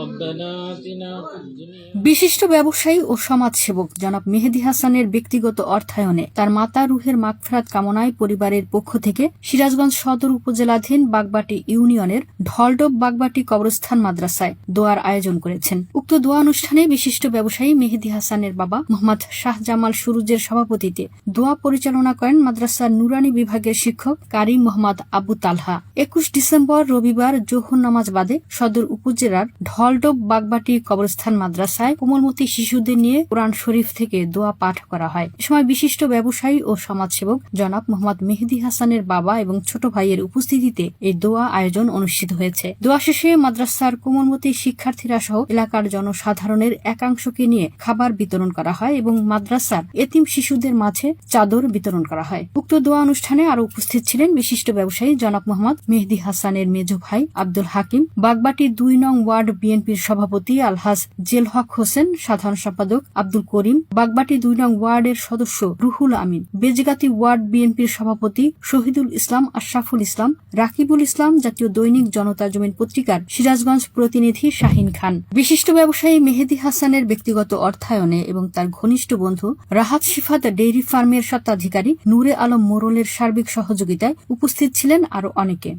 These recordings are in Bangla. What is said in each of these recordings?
ربنا آتنا في الدنيا। বিশিষ্ট ব্যবসায়ী ও সমাজসেবক জনাব মেহেদী হাসানের ব্যক্তিগত অর্থায়নে তার মাতা রুহের মাগফিরাত কামনায় পরিবারের পক্ষ থেকে সিরাজগঞ্জ সদর উপজেলাধীন বাগবাটি ইউনিয়নের ঢলডব বাগবাটি কবরস্থান মাদ্রাসায় দোয়ার আয়োজন করেছেন। উক্ত দোয়া অনুষ্ঠানে বিশিষ্ট ব্যবসায়ী মেহেদী হাসানের বাবা মোহাম্মদ শাহজামাল সুরুজের সভাপতিত্বে দোয়া পরিচালনা করেন মাদ্রাসার নুরানি বিভাগের শিক্ষক কারি মোহাম্মদ আবু তালহা। 21 ডিসেম্বর রবিবার জোহর নামাজ বাদে সদর উপজেলার ঢলডব বাগবাটি কবরস্থান মাদ্রাসায় কোমলমতি শিশুদের নিয়ে কোরআন শরীফ থেকে দোয়া পাঠ করা হয়। এ সময় বিশিষ্ট ব্যবসায়ী ও সমাজসেবক জনাব মোহাম্মদ মেহেদী হাসানের বাবা এবং ছোট ভাইয়ের উপস্থিতিতে এই দোয়া আয়োজন অনুষ্ঠিত হয়েছে। দোয়া শেষে মাদ্রাসার কোমলমতি শিক্ষার্থীরা সহ এলাকার জনসাধারণের একাংশকে নিয়ে খাবার বিতরণ করা হয় এবং মাদ্রাসার এতিম শিশুদের মাঝে চাদর বিতরণ করা হয়। উক্ত দোয়া অনুষ্ঠানে আরো উপস্থিত ছিলেন বিশিষ্ট ব্যবসায়ী জনাব মোহাম্মদ মেহেদী হাসানের মেজ ভাই আব্দুল হাকিম, বাগবাটি 2 নং ওয়ার্ড বিএনপির সভাপতি আলহাজ জেলহক হোসেন, সাধারণ সম্পাদক আব্দুল করিম, বাগবাটি 2 নং ওয়ার্ডের সদস্য রুহুল আমিন, বেজগাতি ওয়ার্ড বিএনপির সভাপতি শহীদুল ইসলাম, আশরাফুল ইসলাম, রাকিবুল ইসলাম, জাতীয় দৈনিক জনতা জমিন পত্রিকার সিরাজগঞ্জ প্রতিনিধি শাহিন খান। বিশিষ্ট ব্যবসায়ী মেহেদী হাসানের ব্যক্তিগত অর্থায়নে এবং তার ঘনিষ্ঠ বন্ধু রাহাত সিফাত ডেইরি ফার্মের স্বত্বাধিকারী নূরে আলম মোরলের সার্বিক সহযোগিতায় উপস্থিত ছিলেন আরো অনেকে।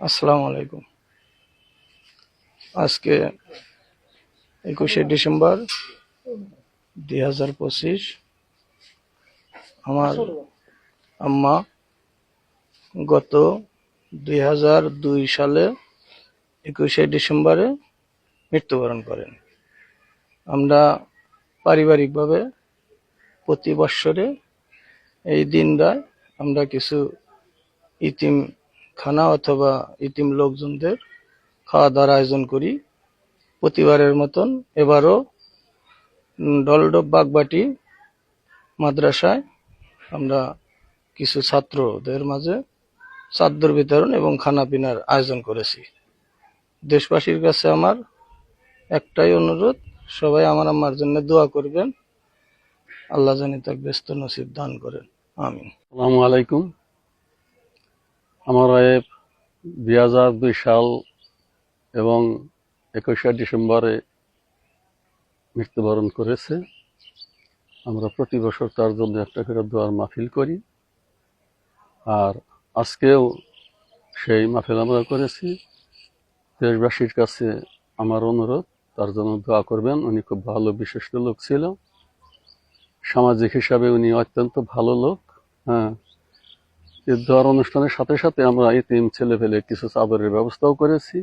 আসসালামু আলাইকুম। আজকে 21 ডিসেম্বর 2025 আমার আম্মা গত 2002 সালে 21 ডিসেম্বরে মৃত্যুবরণ করেন। আমরা পারিবারিকভাবে প্রতি বৎসরে এই দিনটায় আমরা কিছু ইতিম খানা অথবা ইতিম লোকজনদের খাওয়া দাওয়ার আয়োজন করি। প্রতিবারের মতন এবারও ঢলডব বাগবাটি মাদ্রাসায় আমরা কিছু ছাত্রদের মাঝে চাদর বিতরণ এবং খানা পিনার আয়োজন করেছি। দেশবাসীর কাছে আমার একটাই অনুরোধ, সবাই আমার আম্মার জন্য দোয়া করবেন, আল্লাহ জানি তাকে ব্যস্ত নসিব দান করেন, আমিন। আসসালামু আলাইকুম। আমার 2002 সাল এবং 21 ডিসেম্বরে মৃত্যুবরণ করেছে। আমরা প্রতি বছর তার জন্য একটা করে দোয়ার মাহফিল করি, আর আজকেও সেই মাহফিল আমরা করেছি। দেশবাসীর কাছে আমার অনুরোধ, তার জন্য দোয়া করবেন। উনি খুব ভালো বিশিষ্ট লোক ছিল, সামাজিক হিসাবে উনি অত্যন্ত ভালো লোক। এই দোয়ার অনুষ্ঠানের সাথে সাথে আমরা ইতিম ছেলে ফেলে কিছু চাদরের ব্যবস্থাও করেছি।